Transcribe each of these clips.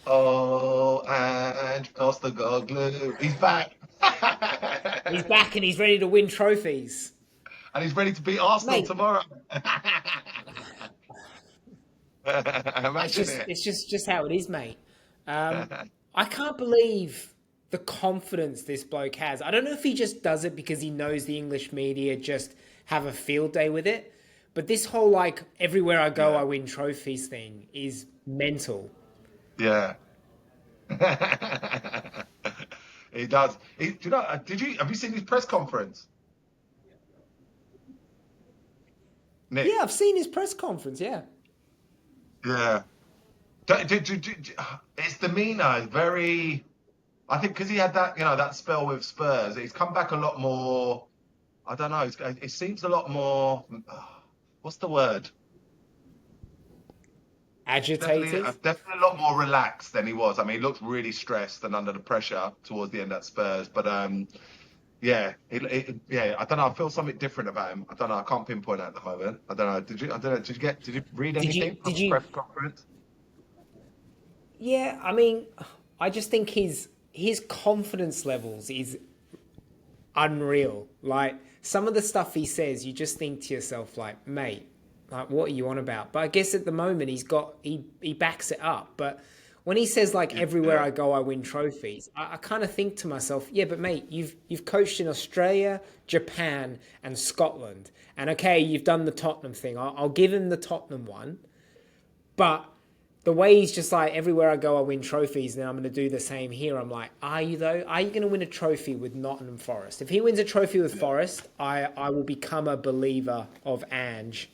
Oh, and Costa glue. He's back. He's back and he's ready to win trophies. And he's ready to beat Arsenal Mate, tomorrow. it's Imagine just it. it's just how it is, mate. Um, I can't believe the confidence this bloke has. I don't know if he just does it because he knows the English media just have a field day with it, but this whole like everywhere I go Yeah, I win trophies thing is mental. yeah. He does. Do you know? Did you have you seen his press conference, Yeah, Nick? I've seen his press conference. Yeah, Yeah. His demeanor is very. I think because he had that, that spell with Spurs, he's come back a lot more. I don't know. It seems a lot more. What's the word? Definitely, agitated. definitely a lot more relaxed than he was. I mean, he looked really stressed and under the pressure towards the end at Spurs. But yeah, yeah. I don't know. I feel something different about him. I don't know. I can't pinpoint it at the moment. I don't know. Did you? I don't know. Did you read Did anything you? from Did his you? press conference? Yeah, I mean, I just think his confidence levels is unreal. Like some of the stuff he says, you just think to yourself, like, mate, like what are you on about? But I guess at the moment he backs it up. But when he says like everywhere Yeah, I go I win trophies, I kind of think to myself, yeah, but mate, you've coached in Australia, Japan, and Scotland, and okay, you've done the Tottenham thing. I'll give him the Tottenham one, but the way he's just like everywhere I go, I win trophies, and I'm going to do the same here. I'm like, are you though? Are you going to win a trophy with Nottingham Forest? If he wins a trophy with yeah. Forest, I will become a believer of Ange.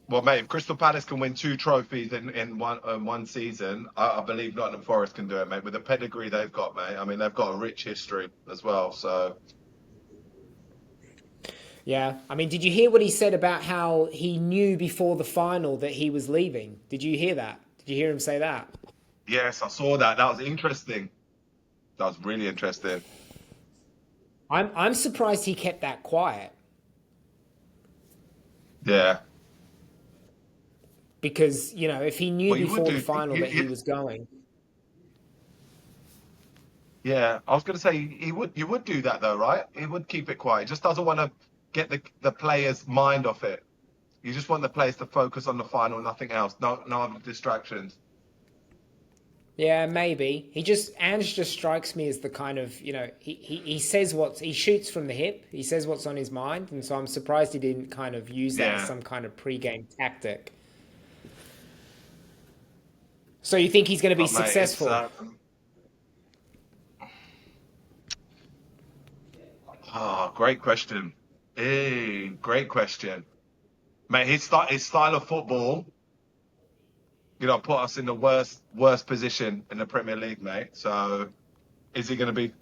Well, mate, if Crystal Palace can win two trophies in one season, I believe Nottingham Forest can do it, mate. With the pedigree they've got, mate. I mean, they've got a rich history as well. So Yeah, I mean, did you hear what he said about how he knew before the final that he was leaving? Did you hear that? Did you hear him say that? yes, I saw that. That was interesting. That was really interesting. I'm surprised he kept that quiet Yeah. because if he knew Well, you would before the do. final that he was going. Yeah, I was going to say he would. You would do that though, right? He would keep it quiet. He just doesn't want to get the players' mind off it. You just want the players to focus on the final, nothing else. No other distractions. Yeah, maybe. Ange just strikes me as the kind of, he says he shoots from the hip, he says what's on his mind, and so I'm surprised he didn't kind of use that as Yeah. some kind of pre-game tactic. So you think he's going to be But mate, it's successful? great question. Great question. Mate, his style of football, put us in the worst position in the Premier League, mate. So is he going to be?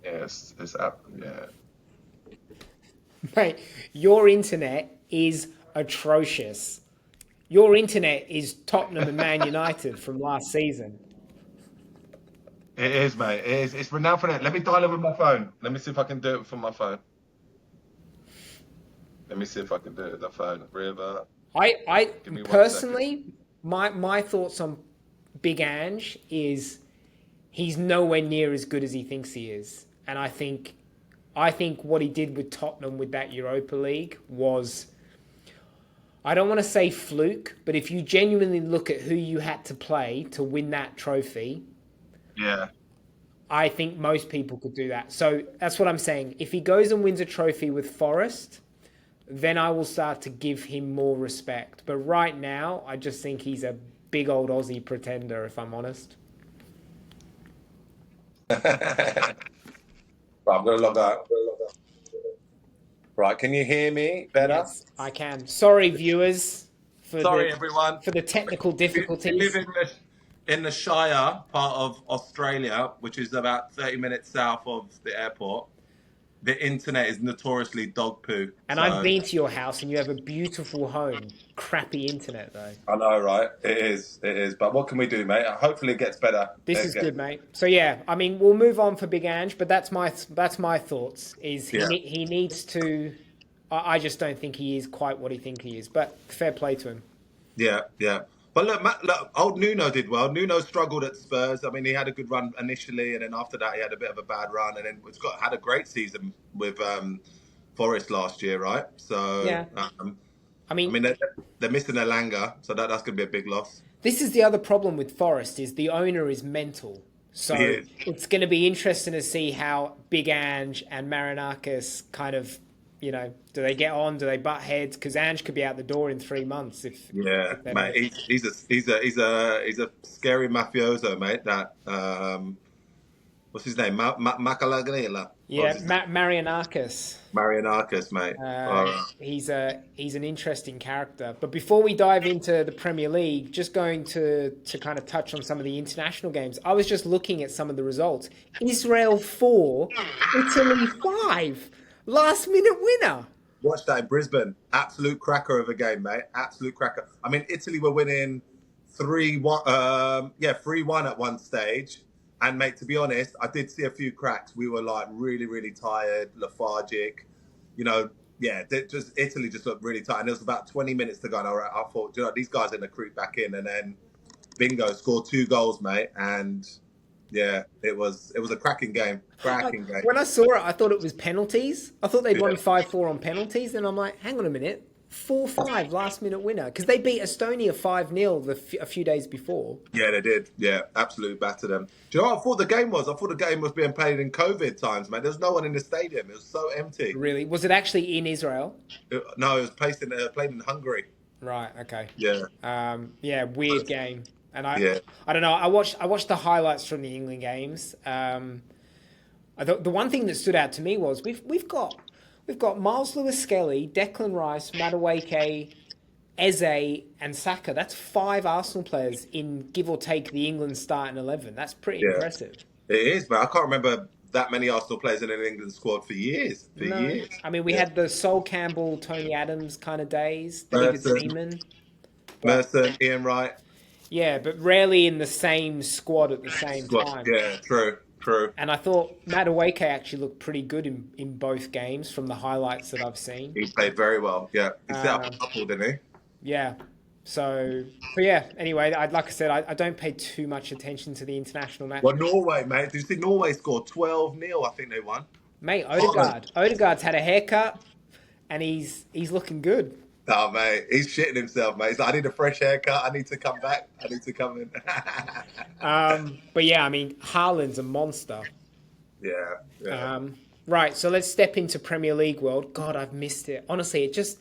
Yes, yeah. Mate, your internet is atrocious. Your internet is Tottenham and Man United from last season. It is, mate. It is. It's renowned for that. Let me dial it with my phone. Let me see if I can do it from my phone. Let me see if I can do it with the phone. River, I give me 1 second. personally, my thoughts on Big Ange is he's nowhere near as good as he thinks he is. And I think what he did with Tottenham with that Europa League was, I don't want to say fluke, but if you genuinely look at who you had to play to win that trophy, Yeah. I think most people could do that. So that's what I'm saying. If he goes and wins a trophy with Forest, then I will start to give him more respect. But right now, I just think he's a big old Aussie pretender, if I'm honest. Right, I'm gonna log out. Right, can you hear me better? Yes, I can. Sorry, viewers, for Sorry, the everyone. for the technical We live difficulties. in the Shire part of Australia, which is about 30 minutes south of the airport. The internet is notoriously dog poo. And I've So been to your house, and you have a beautiful home. Crappy internet, though. I know, right? It is. It is. But what can we do, mate? Hopefully it gets better. This is good, mate. So yeah, I mean, we'll move on for Big Ange, but that's my thoughts. Is Yeah. he needs to I just don't think he is quite what he think he is. But fair play to him. Yeah, yeah. But look, look, old Nuno did well. Nuno struggled at Spurs. I mean, he had a good run initially, and then after that, he had a bit of a bad run, and then had a great season with Forest last year, right? So, Yeah. I I mean, mean, they're missing Elanga, so that's going to be a big loss. this is the other problem with Forest is the owner is mental. He So is. it's going to be interesting to see how Big Ange and Marinakis kind of, do they get on? Do they butt heads? Because Ange could be out the door in 3 months Yeah, if they mate. don't. He's a scary mafioso, mate. That what's his name? Macalagrela. What was Yeah, his name? Marianakis. Marianakis, mate. He's an interesting character. But before we dive into the Premier League, just going to kind of touch on some of the international games. I was just looking at some of the results. Israel 4, Italy 5. Last minute winner. Watch that in Brisbane. Absolute cracker of a game, mate. Absolute cracker. I mean, Italy were winning 3-1. 3-1 at one stage. And mate, to be honest, I did see a few cracks. We were like really, really tired, lethargic. Italy just looked really tired. And there was about 20 minutes to go. And I thought, these guys are going to creep back in. And then bingo, scored 2 goals, mate. And yeah, it was a cracking game. Cracking game. When I saw it, I thought it was penalties. I thought they'd won Yeah. 5-4 on penalties. And I'm like, hang on a minute. 4-5 last minute winner. Because they beat Estonia 5-0 a few days before. Yeah, they did. Yeah, absolutely battered them. Do you know what I thought the game was? I thought the game was being played in COVID times, man. There was no one in the stadium. It was so empty. Really? Was it actually in Israel? No, it was played in Hungary. Right, okay. Yeah. Weird game. And Yeah. I don't know. I watched the highlights from the England games. The one thing that stood out to me was we've got Miles Lewis-Skelly, Declan Rice, Madueke, Eze, and Saka. That's 5 Arsenal players in give or take the England starting 11. That's pretty Yeah. impressive. It is, but I can't remember that many Arsenal players in an England squad for years. No, I mean we had the Sol Campbell, Tony Adams kind of days. David Seaman. Merson, Ian Wright. Yeah, but rarely in the same squad at the same time. Yeah, true. And I thought Madueke actually looked pretty good in both games from the highlights that I've seen. He played very well. Yeah, he set up a couple, didn't he? Yeah. So yeah. Anyway, like I said, I don't pay too much attention to the international matches. Well, Norway, mate. Did you see Norway scored 12-0? I think they won. Mate, Odegaard's had a haircut, and he's looking good. Oh, mate, he's shitting himself, mate. He's like, I need a fresh haircut. I need to come back. I need to come in. But yeah, I mean, Haaland's a monster. Yeah. Right, so let's step into Premier League world. God, I've missed it. Honestly, it just...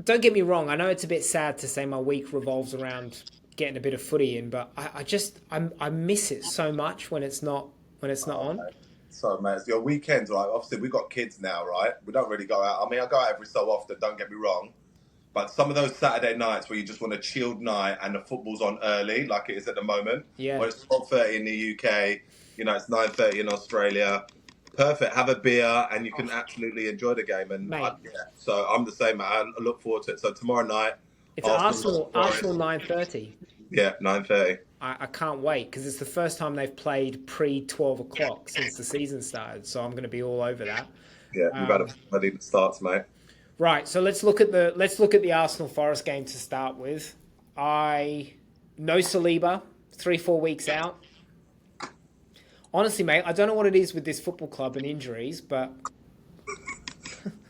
Don't get me wrong. I know it's a bit sad to say my week revolves around getting a bit of footy in, but I miss it so much when it's not on. Mate. So, mate, it's your weekends, right? Obviously, we've got kids now, right? We don't really go out. I mean, I go out every so often, don't get me wrong. But some of those Saturday nights where you just want a chilled night and the football's on early, like it is at the moment. Yeah. Where it's 12:30 in the UK, it's 9:30 in Australia. Perfect. Have a beer and you can absolutely enjoy the game. And so I'm the same, man. I look forward to it. So tomorrow night, it's Arsenal 9:30. Yeah, 9:30. I can't wait because it's the first time they've played pre-12 o'clock since the season started. So I'm going to be all over that. Yeah, we've had a bloody starts, mate. Right, so let's look at the Arsenal Forest game to start with. No Saliba, 3-4 weeks out. Honestly, mate, I don't know what it is with this football club and injuries, but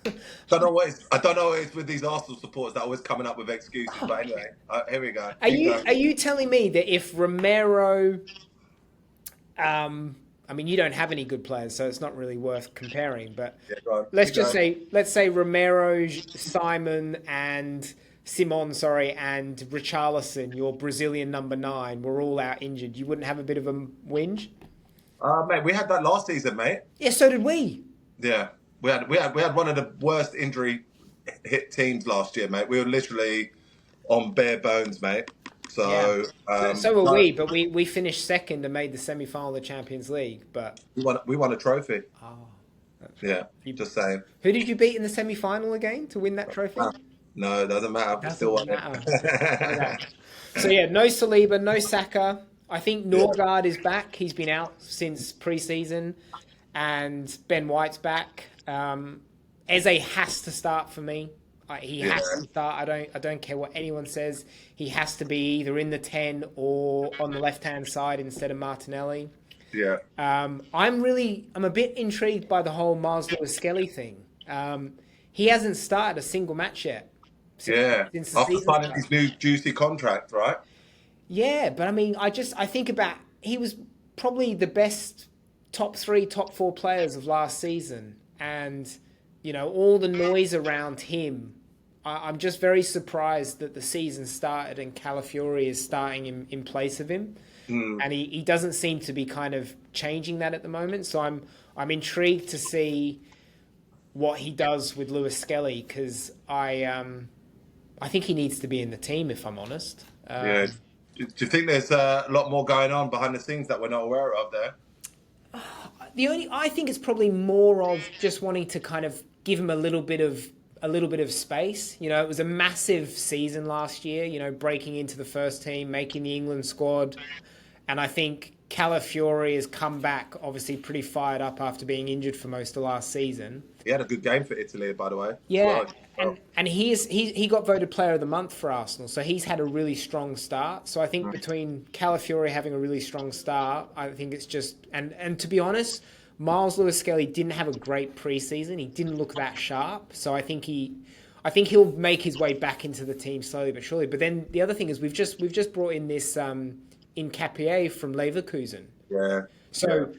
I don't know what it's with these Arsenal supporters that are always coming up with excuses. But anyway, here we go. Are you telling me that if Romero, I mean, you don't have any good players, so it's not really worth comparing. But let's say Romero, Simon, and Simon, and Richarlison, your Brazilian number 9, were all out injured. You wouldn't have a bit of a whinge? Mate, we had that last season, mate. Yeah, so did we. Yeah, we had one of the worst injury hit teams last year, mate. We were literally on bare bones, mate. So so were we, but we finished second and made the semi-final of the Champions League. But we won a trophy. Oh, yeah, just saying. Who did you beat in the semi-final again to win that trophy? No, it doesn't matter. We still won it. Okay. So yeah, no Saliba, no Saka. I think Norgard is back. He's been out since pre-season, and Ben White's back. Eze has to start for me. He Yeah, has to start. I don't care what anyone says. He has to be either in the 10 or on the left hand side instead of Martinelli. yeah, I'm a bit intrigued by the whole Miles Lewis Skelly thing. He hasn't started a single match yet since, yeah. since the After season signing started. his new juicy contract, right? Yeah, but I mean, I think about he was probably the best top three, top four players of last season, and all the noise around him. I'm just very surprised that the season started and Calafiori is starting in place of him, Mm. and he doesn't seem to be kind of changing that at the moment. So I'm intrigued to see what he does with Lewis Skelly because I think he needs to be in the team if I'm honest. Yeah. Do you think there's a lot more going on behind the scenes that we're not aware of there? I think it's probably more of just wanting to kind of give him a little bit of space. It was a massive season last year, breaking into the first team, making the England squad. And I think Calafiori has come back obviously pretty fired up after being injured for most of last season. He had a good game for Italy, by the way, as Yeah, well. and he got voted Player of the Month for Arsenal, so he's had a really strong start. So I think between Calafiori having a really strong start, I think it's just and to be honest, Miles Lewis Skelly didn't have a great preseason. He didn't look that sharp, so I think he'll make his way back into the team slowly but surely. But then the other thing is we've just brought in this Incapié from Leverkusen, Yeah. so.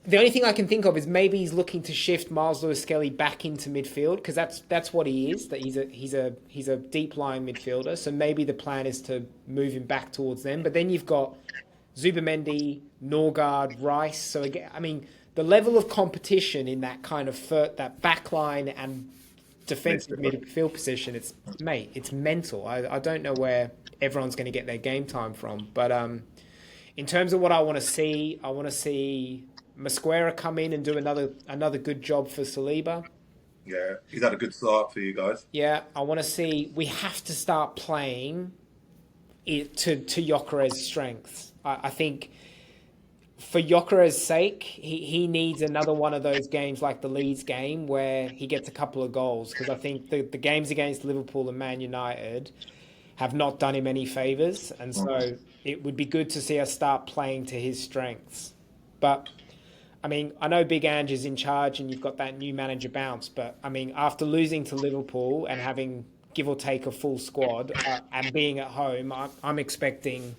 The only thing I can think of is maybe he's looking to shift Miles Lewis Skelly back into midfield because that's what he is. That he's a deep line midfielder. So maybe the plan is to move him back towards them. But then you've got Zubamendi, Norgard, Rice. So again, I mean, the level of competition in that kind of that back line and defensive midfield position, it's mental. I don't know where everyone's going to get their game time from. But in terms of what I want to see Mosquera come in and do another good job for Saliba. Yeah. He's had a good start for you guys. Yeah, I want to see. We have to start playing it to Gyökeres' strengths. I think for Gyökeres' sake, he needs another one of those games like the Leeds game where he gets a couple of goals because I think the games against Liverpool and Man United have not done him any favours, and so it would be good to see us start playing to his strengths. But I mean, I know Big Ange is in charge and you've got that new manager bounce, but I mean, after losing to Liverpool and having give or take a full squad and being at home, I'm expecting.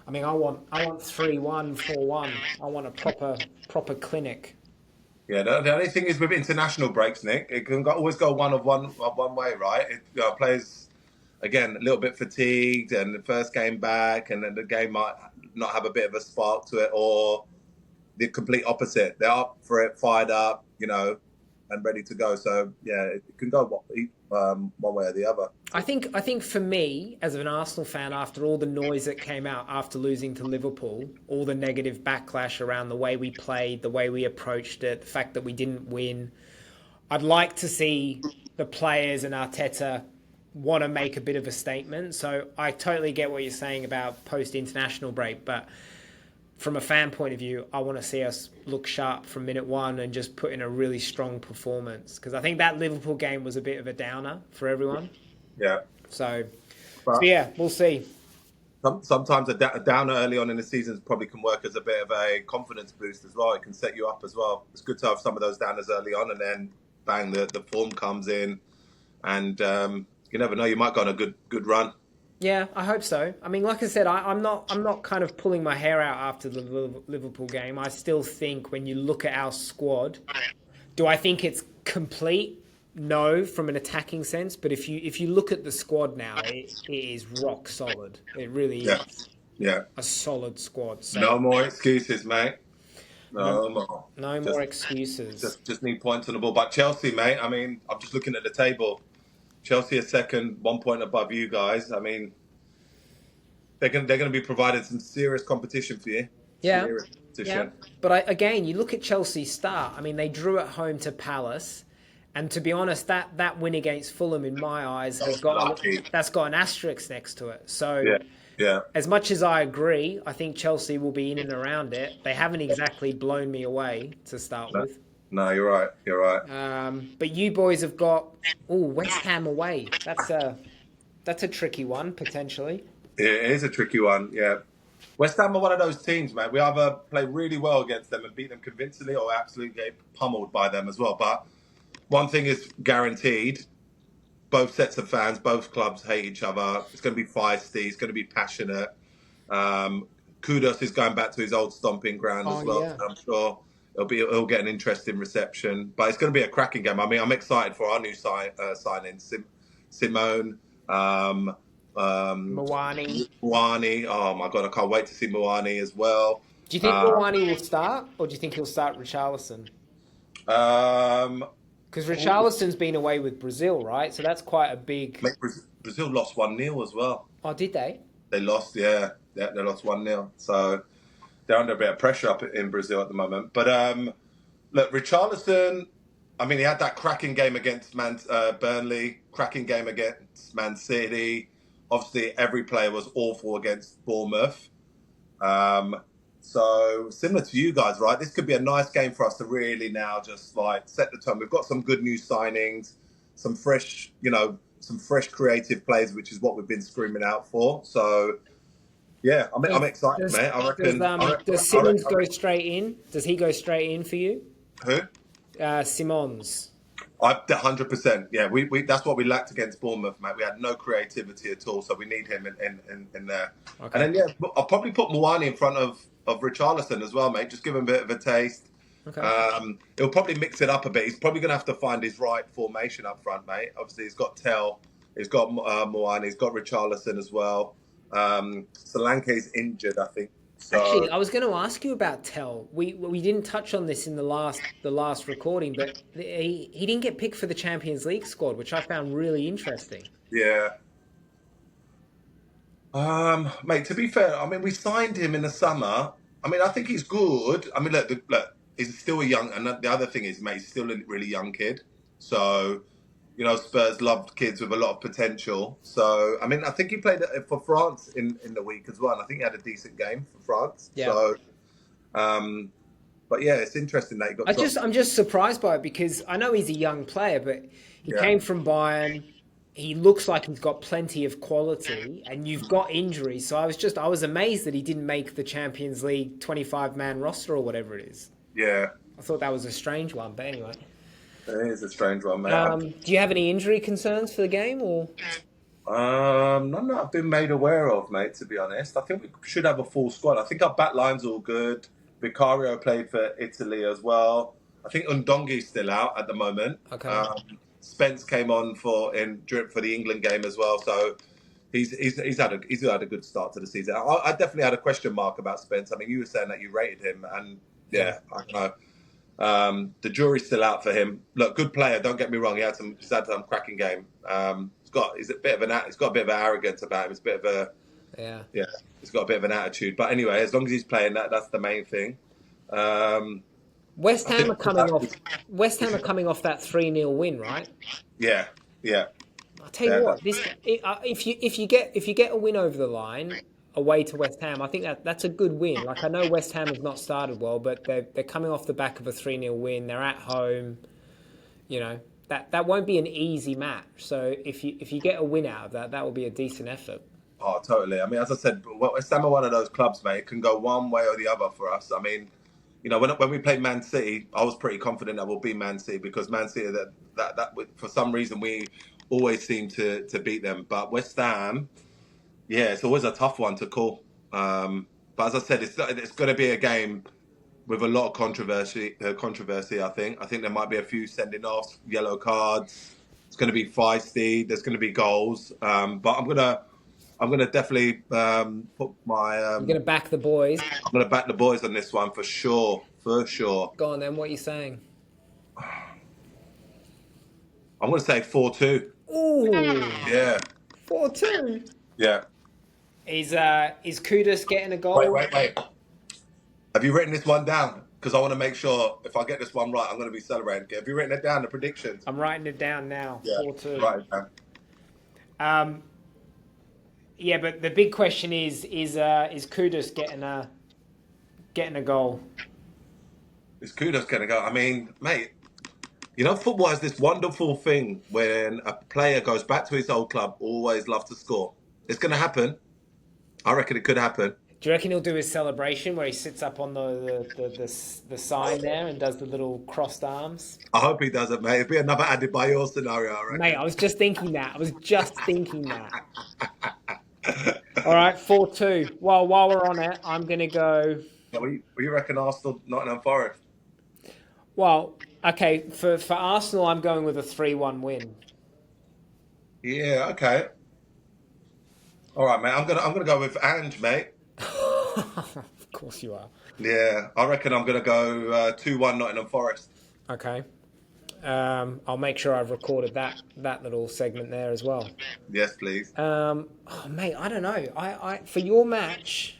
I mean, I want 3-1, 4-1. I want a proper clinic. Yeah, the only thing is with international breaks, Nick, it can always go one way, right? Players, again, a little bit fatigued and the first game back and then the game might not have a bit of a spark to it or the complete opposite. They're up for it, fired up, and ready to go. So yeah, it can go one way or the other. I think for me, as an Arsenal fan, after all the noise that came out after losing to Liverpool, all the negative backlash around the way we played, the way we approached it, the fact that we didn't win, I'd like to see the players and Arteta want to make a bit of a statement. So I totally get what you're saying about post-international break, but from a fan point of view, I want to see us look sharp from minute one and just put in a really strong performance because I think that Liverpool game was a bit of a downer for everyone. Yeah. So But yeah, we'll see. sometimes a downer early on in the season probably can work as a bit of a confidence boost as well. It can set you up as well. It's good to have some of those downers early on and then bang, the form comes in and you never know, you might go on a good run. Yeah, I hope so. I mean, like I said, I'm not kind of pulling my hair out after the Liverpool game. I still think when you look at our squad, do I think it's complete? No, from an attacking sense. But if you look at the squad now, it is rock solid. It really is Yeah. a solid squad. So No more excuses, mate. No more. no more excuses. Just need points on the ball. But Chelsea, mate, I mean, I'm just looking at the table. Chelsea is second, 1 point above you guys. I mean, they're going to be providing some serious competition for you. Yeah. Serious competition. Yeah. But again, you look at Chelsea's start. I mean, they drew at home to Palace. And to be honest, that win against Fulham, in my eyes, that's got an asterisk next to it. So Yeah. as much as I agree, I think Chelsea will be in and around it. They haven't exactly blown me away to start with. No, you're right. You're right. But you boys have got West Ham away. That's a tricky one potentially. It is a tricky one. Yeah. West Ham are one of those teams, man. We either play really well against them and beat them convincingly, or absolutely get pummeled by them as well. But one thing is guaranteed: both sets of fans, both clubs hate each other. It's going to be feisty. It's going to be passionate. Um, Kudos is going back to his old stomping ground Oh as well. yeah. So I'm sure he'll get an interesting reception. But it's going to be a cracking game. I mean, I'm excited for our new signing, Simone. Mawani. Moani. Oh my god, I can't wait to see Moani as well. Do you think Uh, Mawani will start, or do you think he'll start Richarlison? um, Because oh, Richarlison's been away with Brazil, right? So that's quite a big. mate, Brazil lost 1-0 as well. Oh, did they? They lost, yeah, they lost 1-0. So they're under a bit of pressure up in Brazil at the moment. But look, Richarlison, I mean, he had that cracking game against Burnley, cracking game against Man City. Obviously, every player was awful against Bournemouth. Um, so similar to you guys, right? This could be a nice game for us to really now just like set the tone. We've got some good new signings, some fresh, some fresh creative plays, which is what we've been screaming out for. So yeah, I'm Does excited, does mate. I does reckon. um does Simmons go straight in? Does he go straight in for you? Who? Simmons. 100%. Yeah, we that's what we lacked against Bournemouth, mate. We had no creativity at all, so we need him in there. And Okay. then I'll probably put Moani in front of Richarlison as well, mate. Just give him a bit of a taste. Okay. He'll probably mix it up a bit. He's probably going to have to find his right formation up front, mate. Obviously, he's got Tell, he's got Moani, he's got Richarlison as well. Solanke's injured, I think. Actually, So I was going to ask you about Tell. We didn't touch on this in the last recording, but he didn't get picked for the Champions League squad, which I found really interesting. yeah. Mate, to be fair, I mean, we signed him in the summer. I mean, I think he's good. I mean, look, he's still a young, and the other thing is, mate, he's still a really young kid. So, Spurs loved kids with a lot of potential. So, I mean, I think he played for France in the week as well. And I think he had a decent game for France. Yeah. So, but yeah, it's interesting that he got dropped. I'm just surprised by it because I know he's a young player, but he Yeah, came from Bayern. He looks like he's got plenty of quality, and you've got injuries. So I was amazed that he didn't make the Champions League 25-man roster or whatever it is. yeah, I thought that was a strange one, but anyway. it is a strange one, mate. Do you have any injury concerns for the game, or? None that I've been made aware of, mate, to be honest. I think we should have a full squad. I think our back line's all good. Vicario played for Italy as well. I think Undongi's still out at the moment. Okay. Spence came on for the England game as well, so he's had a good start to the season. I definitely had a question mark about Spence. I mean, you were saying that you rated him, and yeah, I don't know. The jury's still out for him. Look, good player. Don't get me wrong. He's had some cracking game. He's got a bit of an arrogance about him. It's a bit of a Yeah. He's got a bit of an attitude. But anyway, as long as he's playing, that's the main thing. West I Ham think are coming off. West Ham are coming off that 3-0 win, right? yeah, yeah, I'll tell you what. If you get a win over the line away to West Ham, I think that's a good win. Like I know West Ham have not started well, but they're coming off the back of a 3-0 win. They're at home. That won't be an easy match. So if you get a win out of that will be a decent effort. Oh, totally. I mean, as I said, West Ham are one of those clubs, mate. It can go one way or the other for us. I mean, when we played Man City, I was pretty confident that we'll beat Man City because Man City, that for some reason we always seem to beat them. But West Ham, yeah, it's always a tough one to call. But as I said, it's going to be a game with a lot of controversy. I think there might be a few sending offs, yellow cards. It's going to be feisty. There's going to be goals. But I'm gonna definitely put my. You're going to back the boys. I'm gonna back the boys on this one for sure. For sure. Go on then. What are you saying? I'm gonna say 4-2. Ooh, Yeah. 4-2. Yeah. Is Kudus getting a goal? Wait. Have you written this one down? Because I want to make sure if I get this one right, I'm going to be celebrating. Have you written it down? The predictions. I'm writing it down now. Yeah. 4-2. Right. Yeah, but the big question is Kudus getting a goal? Is Kudos going to go? I mean, mate, football has this wonderful thing when a player goes back to his old club, always love to score. It's going to happen. I reckon it could happen. Do you reckon he'll do his celebration where he sits up on the sign there and does the little crossed arms? I hope he doesn't, mate. It'd be another Andy Bayor scenario, I Mate, reckon. I was just thinking that. I was just thinking that. All right, 4-2. Well, while we're on it, I'm going to go. What do you reckon Arsenal, Nottingham Forest? Well, okay, for Arsenal, I'm going with a 3-1 win. Yeah, okay. All right, mate. I'm gonna go with Ange, mate. Of course you are. Yeah, I reckon I'm gonna go 2-1 Nottingham Forest. Okay. I'll make sure I've recorded that little segment there as well. Yes, please. Oh, mate, I don't know. I for your match,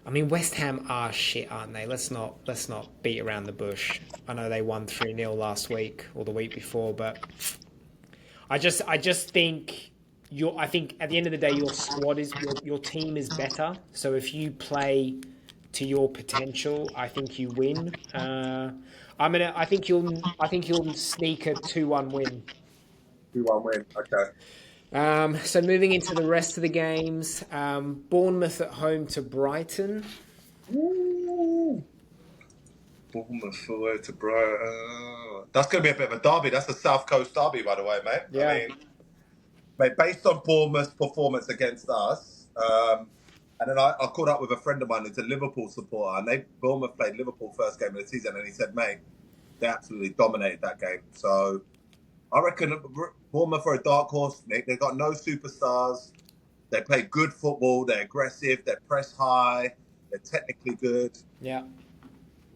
I mean West Ham are shit, aren't they? Let's not beat around the bush. I know they won 3-0 last week or the week before, but I just think I think at the end of the day your squad is your team is better. So if you play to your potential, I think you win. I think you'll sneak a 2-1 win. 2-1 win. Okay. So moving into the rest of the games, Bournemouth at home to Brighton. Ooh. Bournemouth away to Brighton. That's going to be a bit of a derby. That's a South Coast derby, by the way, mate. Yeah. I mean, mate, based on Bournemouth's performance against us, and then I caught up with a friend of mine who's a Liverpool supporter, and Bournemouth played Liverpool first game of the season, and he said, mate, they absolutely dominated that game. So I reckon Bournemouth are a dark horse, Nick. They've got no superstars. They play good football. They're aggressive. They press high. They're technically good. Yeah.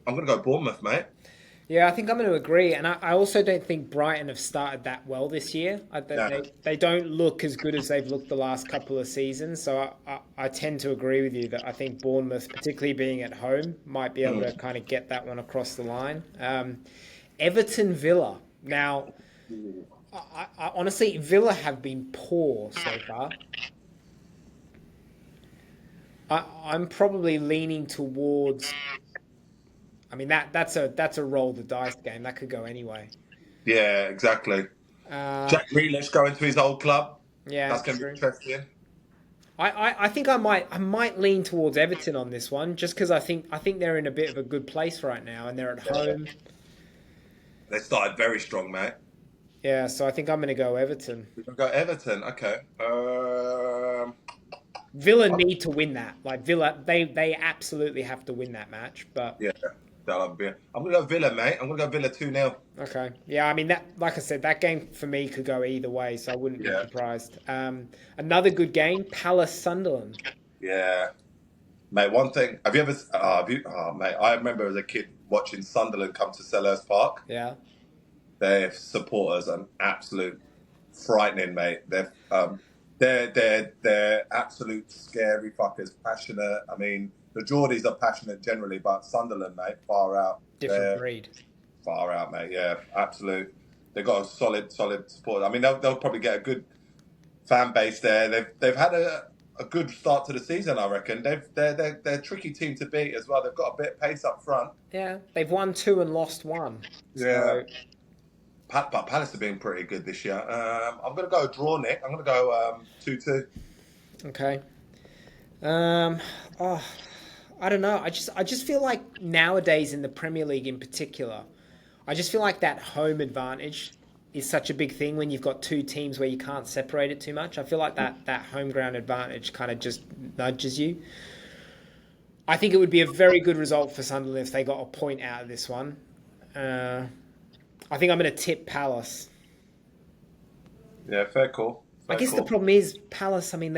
I'm going to go Bournemouth, mate. Yeah, I think I'm going to agree. And I also don't think Brighton have started that well this year. They don't look as good as they've looked the last couple of seasons. So I tend to agree with you that I think Bournemouth, particularly being at home, might be able to kind of get that one across the line. Everton Villa. Now, I honestly, Villa have been poor so far. I'm probably leaning towards. I mean that's a roll the dice game. That could go anyway. Yeah, exactly. Uh, Jack Grealish going to his old club. yeah, That's going to be true. interesting. I think I might lean towards Everton on this one just because I think they're in a bit of a good place right now and they're at home. They started very strong, mate. Yeah, so I think I'm going to go Everton. We're going to go Everton. Okay. Villa need to win that. Like Villa, they absolutely have to win that match. But Yeah, that'll be. I'm going to go Villa, mate. I'm going to go Villa 2-0. okay, yeah, I mean that. Like I said, that game for me could go either way, so I wouldn't be Yeah. surprised. Another good game, Palace Sunderland. Yeah. Mate, one thing. Have you ever. Mate, I remember as a kid watching Sunderland come to Selhurst Park. Yeah, Their supporters are absolute frightening, mate. They're absolute scary fuckers, passionate. I mean, the Geordies are passionate generally, but Sunderland, mate, far out. different They're breed. far out, mate. Yeah, absolute. They've got a solid support. I mean, they'll probably get a good fan base there. They've had a good start to the season, I reckon. They're a tricky team to beat as well. They've got a bit of pace up front. Yeah, they've won 2 and lost 1. Yeah. So, But Palace have been pretty good this year. I'm going to go draw, Nick. I'm going to go 2-2. okay. Oh, I don't know. I just feel like nowadays in the Premier League in particular, I just feel like that home advantage is such a big thing when you've got two teams where you can't separate it too much. I feel like that home ground advantage kind of just nudges you. I think it would be a very good result for Sunderland if they got a point out of this one. I think I'm going to tip Palace. Yeah, fair call. I guess the problem is Palace. I mean,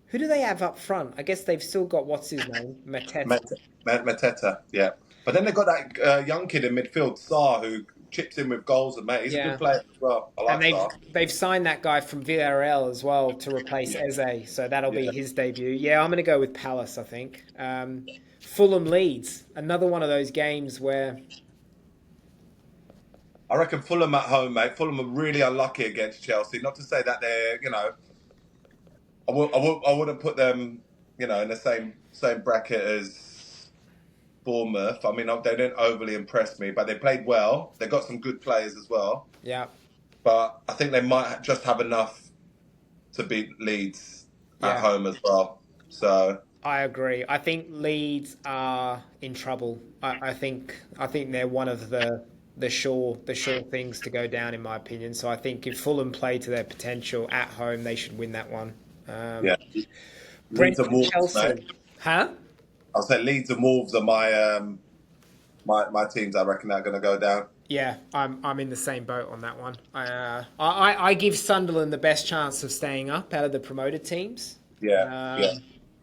who do they have up front? I guess they've still got what's his name, Mateta. Mateta, yeah. But then they've got that young kid in midfield, Sarr, who chips in with goals, and mate, he's a good player as well. I like And Sarr. they've signed that guy from Villarreal as well to replace Eze, so that'll be his debut. Yeah, I'm going to go with Palace, I think. Fulham Leeds, another one of those games where I reckon Fulham at home, mate. Fulham are really unlucky against Chelsea. Not to say that they're, I wouldn't put them, in the same bracket as Bournemouth. I mean, they didn't overly impress me, but they played well. They got some good players as well. Yeah. But I think they might just have enough to beat Leeds at Yeah. home as well. So I agree. I think Leeds are in trouble. I think they're one of the sure things to go down in my opinion. So I think if Fulham play to their potential at home, they should win that one. yeah, Leeds and Brentford Wolves, mate. Chelsea, huh? I'll say Leeds and Wolves are my teams. I reckon are going to go down. Yeah, I'm in the same boat on that one. I give Sunderland the best chance of staying up out of the promoted teams. Yeah.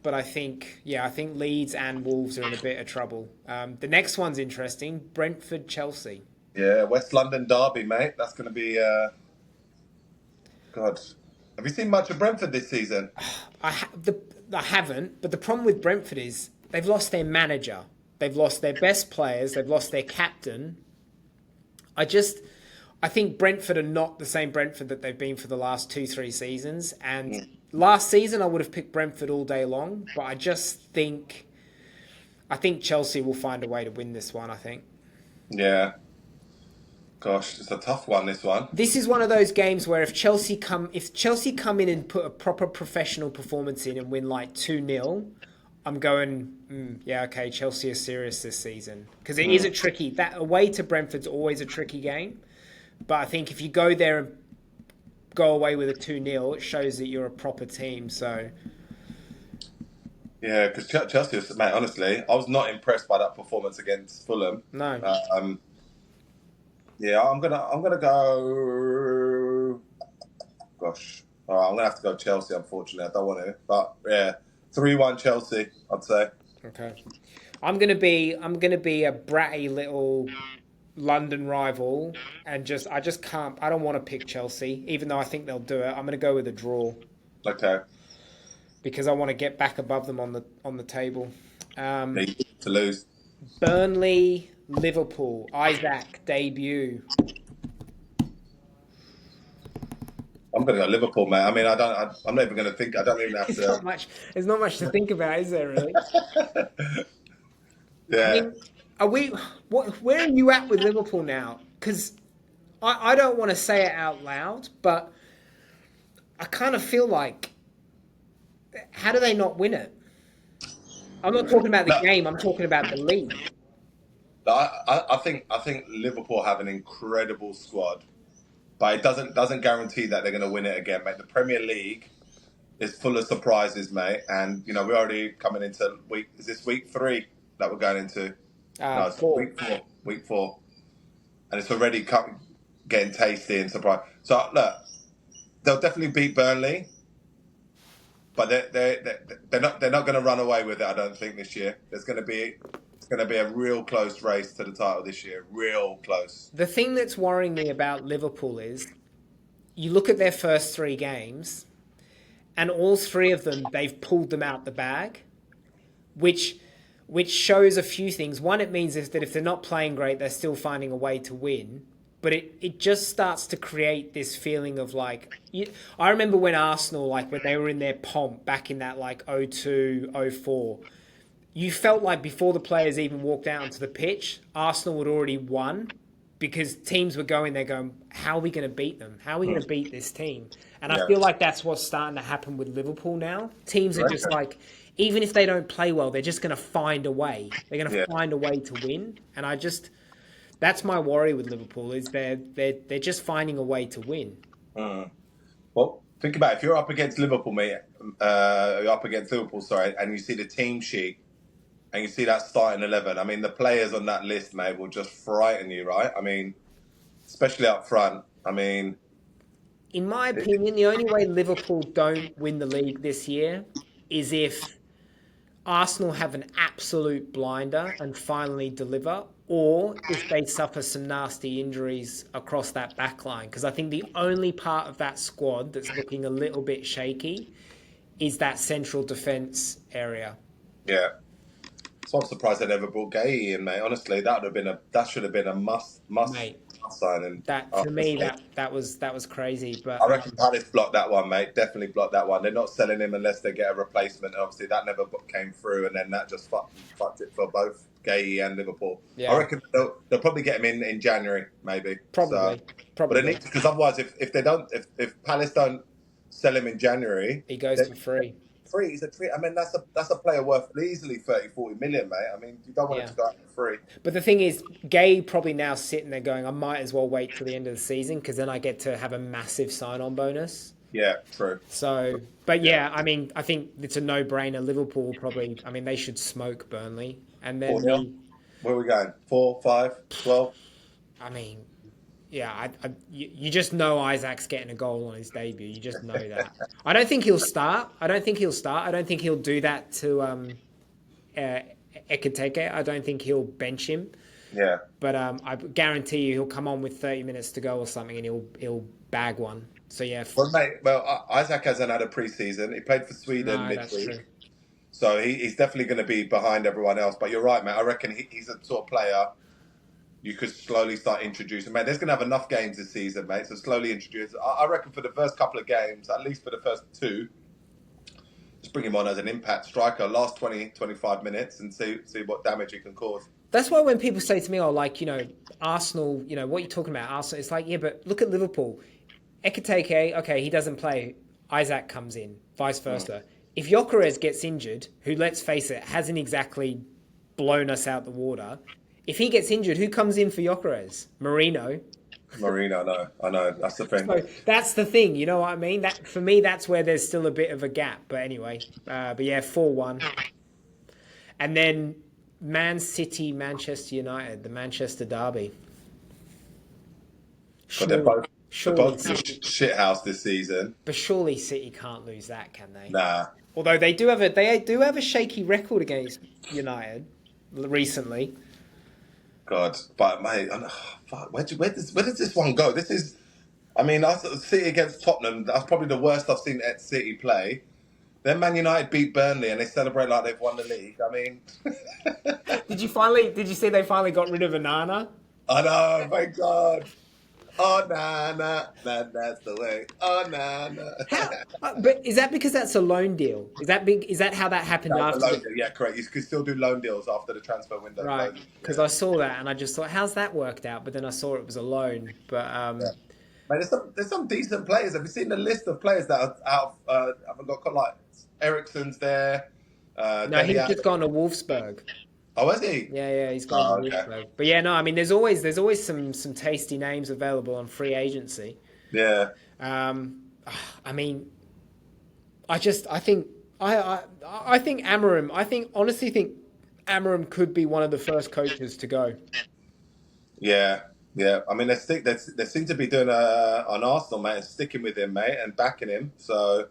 But I think Leeds and Wolves are in a bit of trouble. The next one's interesting: Brentford Chelsea. Yeah, West London derby, mate. That's going to be. God, have you seen much of Brentford this season? I haven't, but the problem with Brentford is they've lost their manager, they've lost their best players, they've lost their captain. I think Brentford are not the same Brentford that they've been for the last 2-3 seasons. And last season I would have picked Brentford all day long, but I think Chelsea will find a way to win this one. I think. Yeah. Gosh, it's a tough one. This one. This is one of those games where if Chelsea come in and put a proper professional performance in and win like 2-0, I'm going, yeah, okay, Chelsea are serious this season. Because it is that away to Brentford's always a tricky game. But I think if you go there and go away with a 2-0, it shows that you're a proper team. So yeah, because Chelsea, mate, honestly, I was not impressed by that performance against Fulham. No. Yeah, I'm gonna go. Gosh, all right, I'm gonna have to go Chelsea. Unfortunately, I don't want to, but yeah, 3-1 Chelsea, I'd say. Okay. I'm gonna be a bratty little London rival, and I just can't. I don't want to pick Chelsea, even though I think they'll do it. I'm gonna go with a draw. Okay. Because I want to get back above them on the table. Yeah, you need to lose. Burnley, Liverpool, Isak debut. I'm going to go Liverpool, mate. I mean, I'm not even going to think. I don't even have It's to. not much. There's not much to think about, is there? Really? Yeah. I mean, are we? Where are you at with Liverpool now? Because I don't want to say it out loud, but I kind of feel like, how do they not win it? I'm not talking about the game. I'm talking about the league. I think Liverpool have an incredible squad, but it doesn't guarantee that they're going to win it again, mate. The Premier League is full of surprises, mate. And we're already coming into week. Is this week 3 that we're going into? No, it's 4. week 4. Week 4, and it's already getting tasty and surprise. So look, they'll definitely beat Burnley, but they're not going to run away with it. I don't think this year. It's going to be a real close race to the title this year. Real close. The thing that's worrying me about Liverpool is you look at their first 3 games, and all 3 of them, they've pulled them out the bag, which shows a few things. One, it means that if they're not playing great, they're still finding a way to win. But it just starts to create this feeling of like... I remember when Arsenal, like when they were in their pomp back in that like 02, 04, you felt like before the players even walked out onto the pitch, Arsenal had already won because teams were going there going, how are we going to beat them? How are we going to beat this team? And I feel like that's what's starting to happen with Liverpool now. Teams are just like, even if they don't play well, they're just going to find a way. They're going to find a way to win. And that's my worry with Liverpool is they're just finding a way to win. Well, think about it. If you're up against Liverpool, mate, you're up against Liverpool, sorry, and you see the team sheet and you see that starting 11, I mean, the players on that list, mate, will just frighten you, right? I mean, especially up front. I mean... In my opinion, the only way Liverpool don't win the league this year is if Arsenal have an absolute blinder and finally deliver, or if they suffer some nasty injuries across that back line. Because I think the only part of that squad that's looking a little bit shaky is that central defence area. Yeah. So I'm surprised they never brought Gay in, mate. Honestly, that should have been a must Mate, signing. That for me, that was crazy. But I reckon Palace blocked that one, mate. Definitely blocked that one. They're not selling him unless they get a replacement. Obviously, that never came through, and then that just fucked it for both Gay and Liverpool. I yeah, reckon they'll probably get him in January, maybe. So, probably, but they probably need to, because otherwise, if they don't, if Palace don't sell him in January, he goes then for free. free. He's a free. I mean, that's a player worth easily 30, 40 million, mate. I mean, you don't want him Yeah. to go out for free. But the thing is, Gay probably now sitting there going, I might as well wait till the end of the season because then I get to have a massive sign-on bonus. Yeah, true. So, but yeah, I mean, I think it's a no-brainer. Liverpool probably, I mean, they should smoke Burnley. And then 4-0. Where are we going? 4, 5, 12? I mean, yeah, you just know Isaac's getting a goal on his debut. You just know that. I don't think he'll start. I don't think he'll do that to Ekiteke. I don't think he'll bench him. Yeah. But I guarantee you he'll come on with 30 minutes to go or something and he'll bag one. So yeah. Well, mate, Isaac hasn't had a pre-season. He played for Sweden No, that's midweek. true. So he's definitely going to be behind everyone else. But you're right, mate. I reckon he's a sort of player you could slowly start introducing. Mate, there's going to have enough games this season, mate. So slowly introduce. I reckon for the first couple of games, at least for the first two, just bring him on as an impact striker, last 20, 25 minutes and see what damage he can cause. That's why when people say to me, oh, like, Arsenal, what are you talking about, Arsenal? It's like, yeah, but look at Liverpool. Ekiteke, okay, he doesn't play. Isaac comes in, vice versa. If Gyökeres gets injured, who, let's face it, hasn't exactly blown us out the water, if he gets injured, who comes in for Gyökeres? Marino. I know. That's the thing. So that's the thing, you know what I mean? That for me, that's where there's still a bit of a gap. But anyway, but yeah, 4-1. And then Man City, Manchester United, the Manchester derby. But they're both City, shit house this season. but surely City can't lose that, can they? Nah. Although they do have a shaky record against United recently. God, but mate, fuck, where does this one go? This is, I mean, City against Tottenham. That's probably the worst I've seen City play. Then Man United beat Burnley and they celebrate like they've won the league. I mean, Did you see they finally got rid of Anana? I know, thank God. Oh nah, that's the way. Oh nah. But is that because that's a loan deal? Is that how that happened That's after? a loan deal. Yeah, correct. You could still do loan deals after the transfer window. Right, Loan. because I saw that and I just thought, how's that worked out? But then I saw it was a loan. But Mate, there's some decent players. Have you seen the list of players that are out? Haven't got like Ericsson's there. no, he's just gone to Wolfsburg. Oh, is he? Yeah, he's gone to okay. Wolfsburg. But yeah, no, I mean, there's always some tasty names available on free agency. Yeah. I mean, I think Amarim. Honestly think Amarim could be one of the first coaches to go. Yeah. I mean, they seem to be doing on Arsenal, mate, and sticking with him, mate, and backing him. So.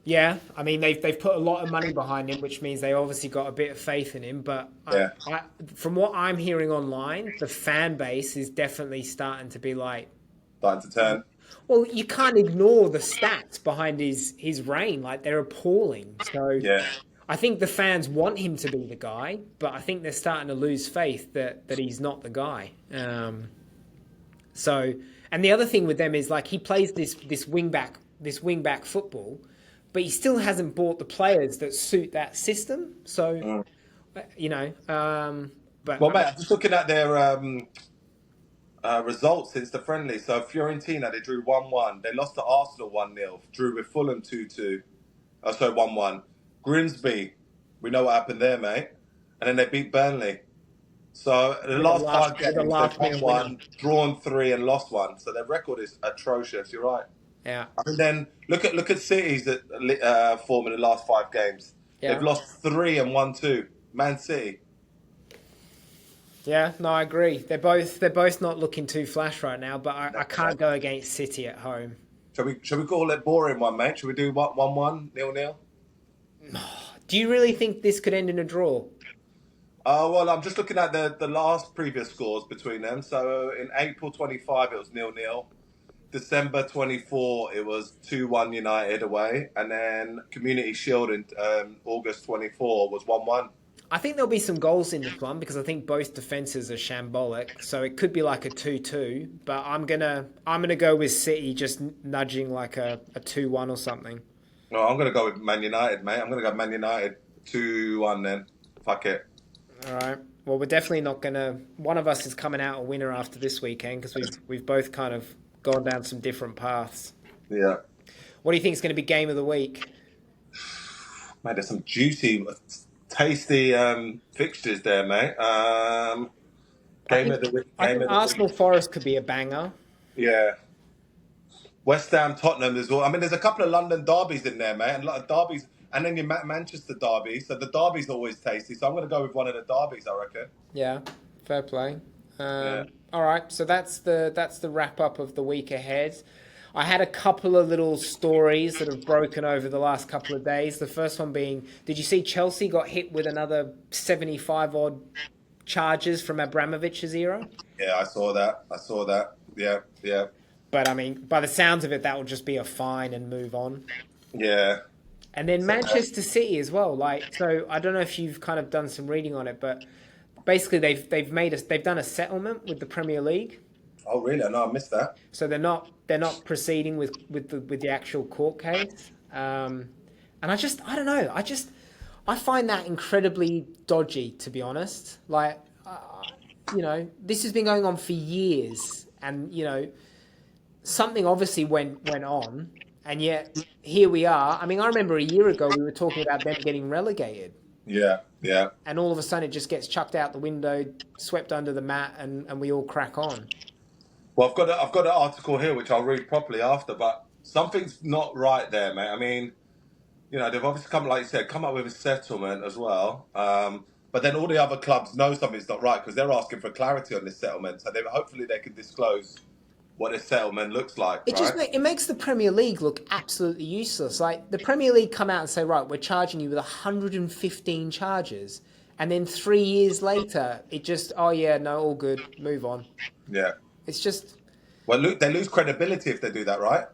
Yeah, I mean they've put a lot of money behind him, which means they obviously got a bit of faith in him. But from what I'm hearing online, the fan base is definitely starting to be like, starting to turn. Well, you can't ignore the stats behind his reign; like they're appalling. So yeah. I think the fans want him to be the guy, but I think they're starting to lose faith that he's not the guy. So, and the other thing with them is like he plays this wing back football, but he still hasn't bought the players that suit that system. So, but Well, mate, I'm just looking at their results since the friendly. So Fiorentina, they drew 1-1. They lost to Arsenal 1-0. Drew with Fulham 2-2. Oh, sorry, 1-1. Grimsby, we know what happened there, mate. And then they beat Burnley. So the last 5 games, they've won 1, drawn 3, and lost 1. So their record is atrocious. You're right. Yeah. And then look at City's form in the last 5 games. Yeah. They've lost 3 and won 2. Man City. Yeah, no, I agree. They're both not looking too flash right now, but I can't go against City at home. Shall we call it boring one, mate? Shall we do 1-1, 0-0? Do you really think this could end in a draw? Well, I'm just looking at the last previous scores between them. So in April 25, it was 0-0. December 24, it was 2-1 United away. And then Community Shield in August 24 was 1-1. I think there'll be some goals in this one because I think both defenses are shambolic. So it could be like a 2-2, but I'm gonna go with City just nudging like a 2-1 or something. No, I'm gonna go with Man United, mate. I'm gonna go Man United 2-1 then. Fuck it. All right. Well, we're definitely not gonna. One of us is coming out a winner after this weekend because we've both kind of gone down some different paths. Yeah. What do you think is going to be game of the week? Mate, there's some juicy, tasty fixtures there, mate. Game of the week. I Game think of the Arsenal week. Forest could be a banger. Yeah. West Ham, Tottenham as well. I mean, there's a couple of London derbies in there, mate, and a lot of derbies, and then your Manchester derby. So the derby's always tasty. So I'm going to go with one of the derbies, I reckon. Yeah, fair play. Yeah. All right, so that's the wrap up of the week ahead. I had a couple of little stories that have broken over the last couple of days. The first one being, did you see Chelsea got hit with another 75 odd charges from Abramovich's era? Yeah, I saw that. I saw that. Yeah, yeah, But I mean, by the sounds of it, that will just be a fine and move on. yeah. And then Manchester City as well. Like, so I don't know if you've kind of done some reading on it, but basically they've done a settlement with the Premier League. Oh, really? No, I missed that. So they're not proceeding with the actual court case. And I don't know. I find that incredibly dodgy, to be honest. Like, this has been going on for years, and something obviously went on, and yet here we are. I mean, I remember a year ago we were talking about them getting relegated, Yeah, yeah. and all of a sudden it just gets chucked out the window, swept under the mat, and we all crack on. Well, I've got an article here which I'll read properly after, but something's not right there, mate. I mean, they've obviously come, like you said, come up with a settlement as well. But then all the other clubs know something's not right because they're asking for clarity on this settlement. So hopefully they can disclose what this settlement looks like, right? It makes the Premier League look absolutely useless. Like, the Premier League come out and say, right, we're charging you with 115 charges, and then 3 years later it just, oh yeah, no, all good, move on. Yeah. It's just, Well, they lose credibility if they do that, right?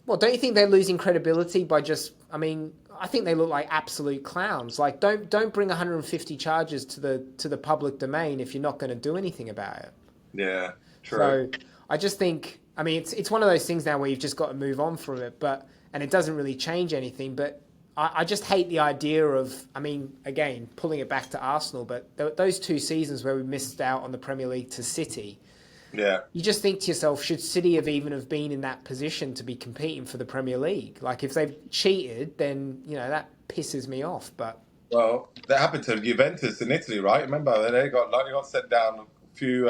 well, don't you think they're losing credibility by just? I mean, I think they look like absolute clowns. Like, don't bring 150 charges to the public domain if you're not going to do anything about it. Yeah, true. So I just think, I mean, it's one of those things now where you've just got to move on from it, and it doesn't really change anything. But I just hate the idea of, I mean, again, pulling it back to Arsenal, but those 2 seasons where we missed out on the Premier League to City. Yeah. You just think to yourself, should City have been in that position to be competing for the Premier League? Like, if they've cheated, then that pisses me off. But Well, that happened to Juventus in Italy, right? Remember they got sent down a few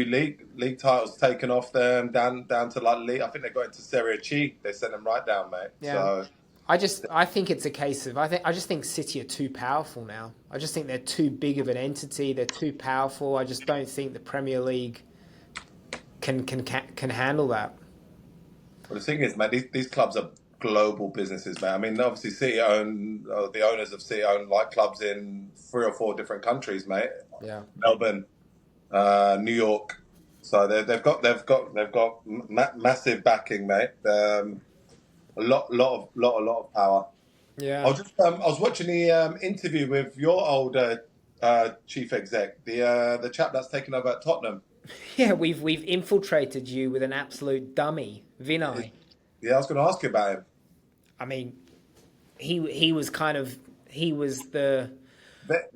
league titles taken off them down to like league. I think they got into Serie C. They sent them right down, mate. yeah, So I think it's a case of I just think City are too powerful now. I just think they're too big of an entity. They're too powerful. I just don't think the Premier League can handle that. Well, the thing is, man, these clubs are global businesses, man. I mean, obviously, the owners of City own like clubs in 3 or 4 different countries, mate. Yeah. Melbourne, New York. So they've got massive backing, mate. A lot of power. Yeah. I was watching the interview with your old chief exec, the chap that's taken over at Tottenham. Yeah, we've infiltrated you with an absolute dummy, Vinay. Yeah, I was going to ask you about him. I mean, he was the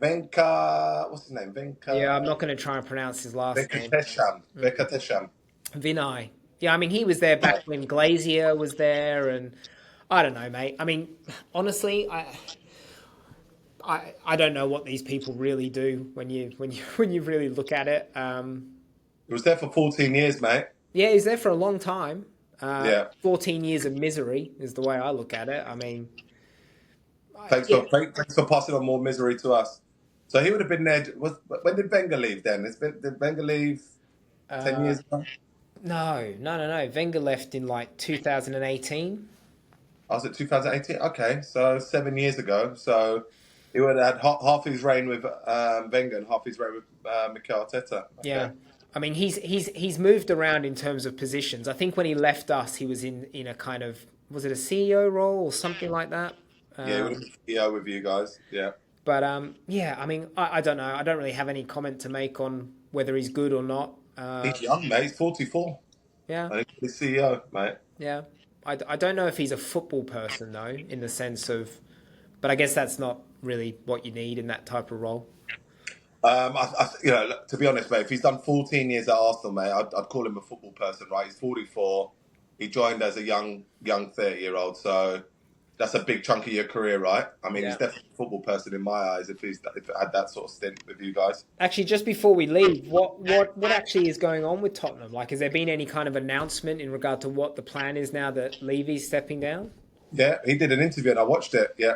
Venka, what's his name? Venka. yeah. I'm not going to try and pronounce his last name. Venkatesham. Vinay. Yeah, I mean, he was there back when Glazier was there, and I don't know, mate. I mean, honestly, I don't know what these people really do when you really look at it. He was there for 14 years, mate. Yeah, he's there for a long time. Yeah. 14 years of misery is the way I look at it. I mean, Thanks for passing on more misery to us. So he would have been there. When did Wenger leave then? Did Wenger leave 10 years ago? No. Wenger left in like 2018. I was at 2018. Okay, so 7 years ago. So he would have had half his reign with Wenger and half his reign with Mikel Arteta. Okay. Yeah. I mean, he's moved around in terms of positions. I think when he left us, he was in a kind of, was it a CEO role or something like that? Yeah, he would have been CEO with you guys. Yeah. But yeah, I mean, I don't know. I don't really have any comment to make on whether he's good or not. He's young, mate. He's 44. Yeah, I think he's CEO, mate. yeah. I don't know if he's a football person though, in the sense of, but I guess that's not really what you need in that type of role. To be honest, mate, if he's done 14 years at Arsenal, mate, I'd call him a football person, right? He's 44. He joined as a young 30-year-old, so that's a big chunk of your career, right? I mean, he's Yeah. definitely a football person in my eyes if it had that sort of stint with you guys. Actually, just before we leave, what actually is going on with Tottenham? Like, has there been any kind of announcement in regard to what the plan is now that Levy's stepping down? Yeah, he did an interview and I watched it. Yeah,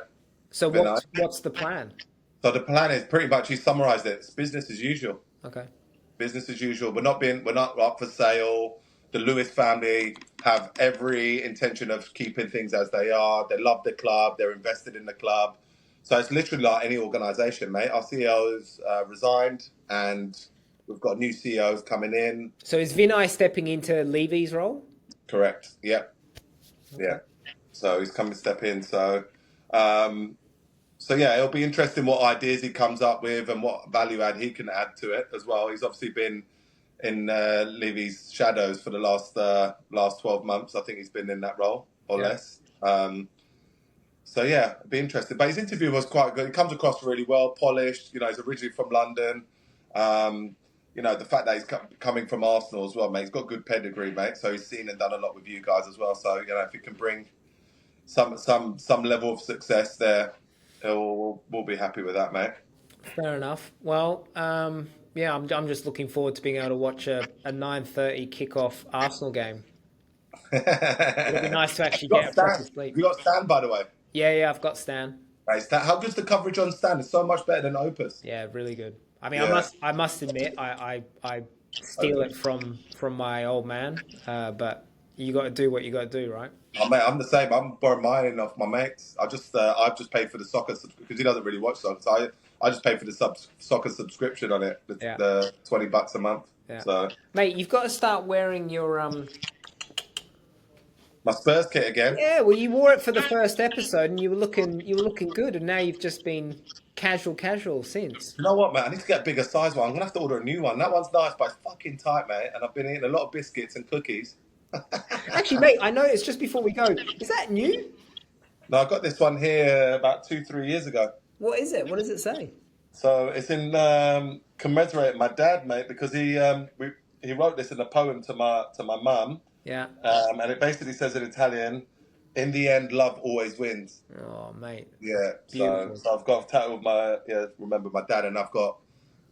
So very nice. what's the plan? So the plan is pretty much, he summarised it. It's business as usual. Okay. Business as usual. We're not up for sale. The Lewis family have every intention of keeping things as they are. They love the club. They're invested in the club. So it's literally like any organisation, mate. Our CEO's resigned, and we've got new CEOs coming in. So is Vinay stepping into Levy's role? Correct. Yeah. Yeah. So he's come to step in. So yeah, it'll be interesting what ideas he comes up with and what value add he can add to it as well. He's obviously been in Levy's shadows for the last 12 months. I think he's been in that role or less. So yeah, it'd be interesting. But his interview was quite good. He comes across really well, polished. You know, he's originally from London. You know, the fact that he's coming from Arsenal as well, mate. He's got good pedigree, mate. So he's seen and done a lot with you guys as well. So you know, if he can bring some level of success there, we'll be happy with that, mate. Fair enough. Well, yeah, I'm just looking forward to being able to watch a 9:30 kickoff Arsenal game. It'd be nice to actually get a proper sleep. You got Stan, by the way. Yeah, I've got Stan. Right, Stan. How good's the coverage on Stan? It's so much better than Opus. Yeah, really good. I mean, Yeah. I must admit, I steal it from my old man, but you got to do what you got to do, right? Oh, mate, I'm the same. I'm borrowing mine off my mates. I've just paid for the soccer because he doesn't really watch soccer. So I just paid for the soccer subscription on it, the $20 a month. Yeah. So Mate, you've got to start wearing your my Spurs kit again. Yeah, well, you wore it for the first episode, and you were looking good, and now you've just been casual since. You know what, mate? I need to get a bigger size one. I'm gonna have to order a new one. That one's nice, but it's fucking tight, mate. And I've been eating a lot of biscuits and cookies. Actually, mate, I noticed just before we go, is that new? No, I got this one here about 2-3 years ago. What is it? What does it say? So it's in commemorating my dad, mate, because he wrote this in a poem to my mum. Yeah. And it basically says in Italian, "In the end, love always wins." Oh, mate. Yeah. Beautiful. So I've got a tattoo of remember my dad, and I've got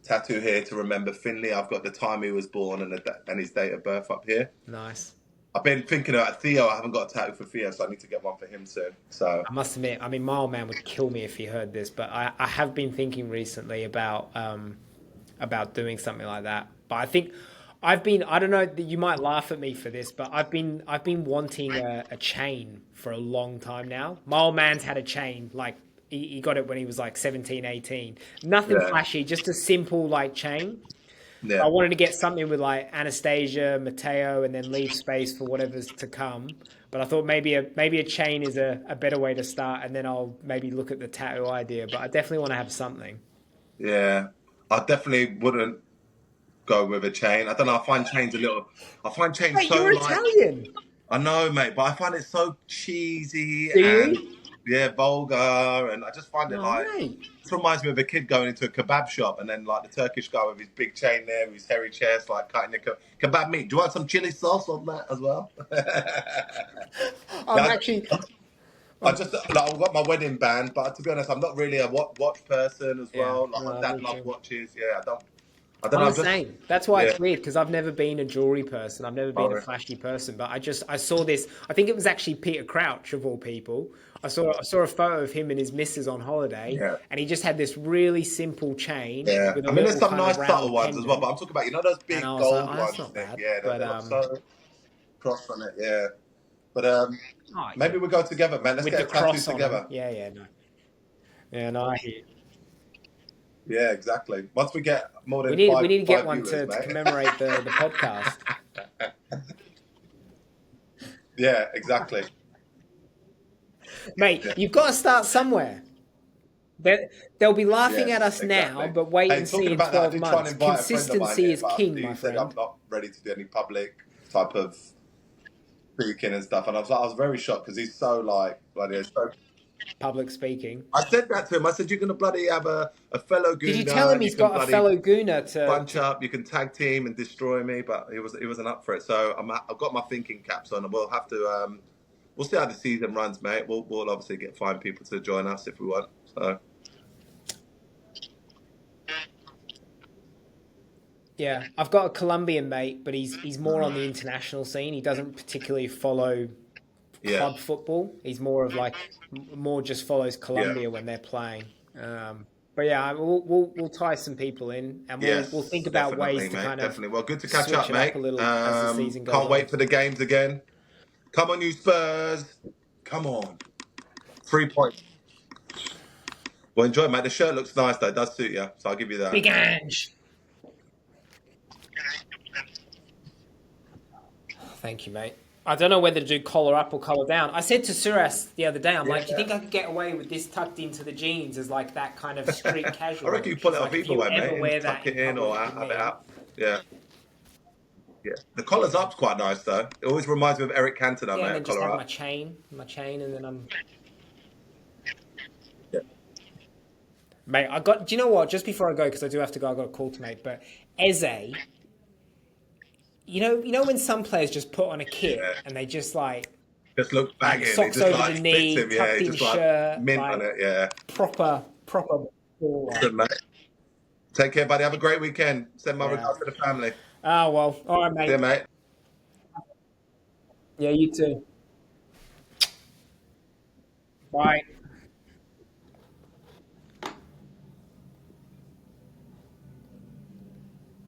a tattoo here to remember Finley. I've got the time he was born and his date of birth up here. Nice. I've been thinking about Theo. I haven't got a tattoo for Theo, so I need to get one for him soon. So I must admit, I mean, my old man would kill me if he heard this, but I have been thinking recently about doing something like that. But I think I don't know, you might laugh at me for this, but I've been wanting a chain for a long time now. My old man's had a chain, like he got it when he was like 17, 18. Nothing flashy, just a simple like chain. Yeah. I wanted to get something with like Anastasia, Matteo, and then leave space for whatever's to come. But I thought maybe a chain is a better way to start, and then I'll maybe look at the tattoo idea. But I definitely want to have something. Yeah, I definitely wouldn't go with a chain. I don't know. I find chains Wait, so you're like, Italian. I know, mate, but I find it so cheesy and vulgar, and I just find it mate. It reminds me of a kid going into a kebab shop, and then like the Turkish guy with his big chain there, with his hairy chest, like cutting the kebab meat. Do you want some chili sauce on that as well? I've got my wedding band, but to be honest, I'm not really a watch person as well. Like my dad loves watches. Yeah, I don't know. I'm the same. That's why it's weird, because I've never been a jewelry person. I've never been a flashy person. But I saw this. I think it was actually Peter Crouch of all people. I saw a photo of him and his missus on holiday, and he just had this really simple chain. Yeah, with I mean, there's some nice subtle ones as well. But I'm talking about those big gold ones. That's not bad. Yeah, they're so cross on it. Yeah, but maybe we'll go together, man. Let's get a tattoo together. No, I hear you. Yeah, exactly. Once we get more than we five need to get one viewers, to commemorate the podcast. Yeah, exactly. Mate, you've got to start somewhere. They'll be laughing at Yes, us now, exactly. but wait Hey, and see talking in about that, I 12 did try and months. invite a friend of mine Consistency here, is but king, he my said I'm friend. not ready to do any public type of speaking and stuff. And I was very shocked because he's so like bloody. So, Public speaking. I said that to him. I said you're gonna bloody have a fellow Did you tell him gooner. You he's can got a bloody fellow gooner bunch to up. You can tag team and destroy me. But he wasn't up for it. So I've got my thinking caps on, and we'll have to. We'll see how the season runs, mate. We'll obviously find people to join us if we want. So. Yeah, I've got a Colombian mate, but he's more on the international scene. He doesn't particularly follow Yeah, club football. He's more of like more just follows yeah, Colombia when they're playing. But yeah, we'll tie some people in, and we'll yes, think about definitely, ways to mate, kind of definitely. Well, good to catch switch up, it up mate. a little as the season goes Can't on. wait for the games again. Come on, you Spurs. Come on. 3 points. Well, enjoy, mate. The shirt looks nice, though. It does suit you, so I'll give you that. Big Ange. Thank you, mate. I don't know whether to do collar up or collar down. I said to Suras the other day, I'm like, do you think I could get away with this tucked into the jeans as like that kind of street casual? I reckon you pull it She's off like, if either you way, ever mate. wear And that tuck it in public or with have me, it up. Yeah. Yeah. The collar's up's quite nice, though. It always reminds me of Eric Cantona, yeah, and mate. then just Collar have up. my chain, and then I'm. Yeah. Mate, I got. Do you know what? Just before I go, because I do have to go, I got a call to make. But Eze, you know when some players just put on a kit Yeah. and they just like Just looks banging. It socks just over like the fits knee, him, yeah. tucked He in just like shirt, mint on like it, yeah. proper baller. Good, mate. Take care, buddy. Have a great weekend. Send my Yeah. regards to the family. Oh well. All right, See you, mate. mate. Yeah, you too. Bye.